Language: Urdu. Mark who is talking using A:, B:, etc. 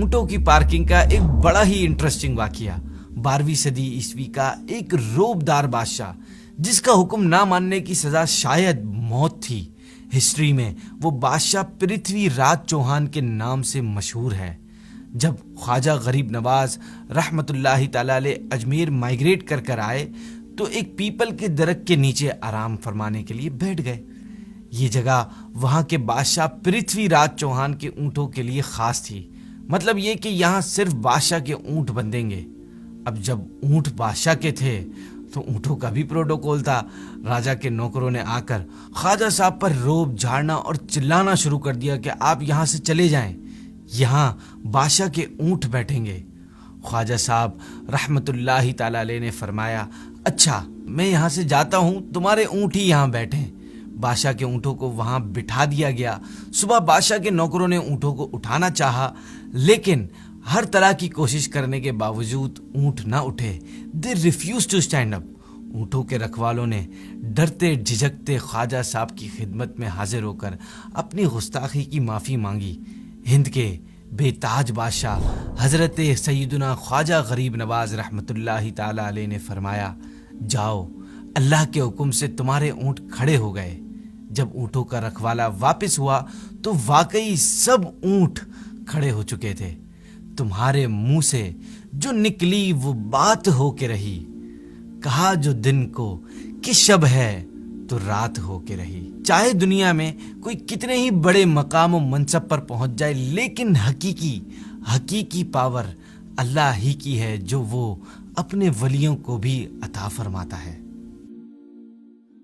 A: اونٹوں کی پارکنگ کا ایک بڑا ہی انٹرسٹنگ واقعہ۔ 12ویں صدی عیسوی کا ایک روبدار بادشاہ جس کا حکم نہ ماننے کی سزا شاید موت تھی، ہسٹری میں وہ بادشاہ پرتھوی راج چوہان کے نام سے مشہور ہے۔ جب خواجہ غریب نواز رحمت اللہ تعالی علیہ اجمیر مائیگریٹ کر آئے تو ایک پیپل کے درخت کے نیچے آرام فرمانے کے لیے بیٹھ گئے۔ یہ جگہ وہاں کے بادشاہ پرتھوی راج چوہان کے اونٹوں کے لیے خاص تھی، مطلب یہ کہ یہاں صرف بادشاہ کے اونٹ بندھیں گے۔ اب جب اونٹ بادشاہ کے تھے تو اونٹوں کا بھی پروٹوکول تھا۔ راجا کے نوکروں نے آ کر خواجہ صاحب پر روب جھاڑنا اور چلانا شروع کر دیا کہ آپ یہاں سے چلے جائیں، یہاں بادشاہ کے اونٹ بیٹھیں گے۔ خواجہ صاحب رحمت اللہ تعالی علیہ نے فرمایا، اچھا میں یہاں سے جاتا ہوں، تمہارے اونٹ ہی یہاں بیٹھیں۔ بادشاہ کے اونٹوں کو وہاں بٹھا دیا گیا۔ صبح بادشاہ کے نوکروں نے اونٹوں کو اٹھانا چاہا، لیکن ہر طرح کی کوشش کرنے کے باوجود اونٹ نہ اٹھے۔ They refused to stand up۔ اونٹوں کے رکھوالوں نے ڈرتے جھجکتے خواجہ صاحب کی خدمت میں حاضر ہو کر اپنی گستاخی کی معافی مانگی۔ ہند کے بے تاج بادشاہ حضرت سیدنا خواجہ غریب نواز رحمت اللہ تعالی علیہ نے فرمایا، جاؤ، اللہ کے حکم سے تمہارے اونٹ کھڑے ہو گئے۔ جب اونٹوں کا رکھوالا واپس ہوا تو واقعی سب اونٹ کھڑے ہو چکے تھے۔ تمہارے منہ سے جو نکلی وہ بات ہو کے رہی، کہا جو دن کو کہ شب ہے تو رات ہو کے رہی۔ چاہے دنیا میں کوئی کتنے ہی بڑے مقام و منصب پر پہنچ جائے، لیکن حقیقی پاور اللہ ہی کی ہے، جو وہ اپنے ولیوں کو بھی عطا فرماتا ہے۔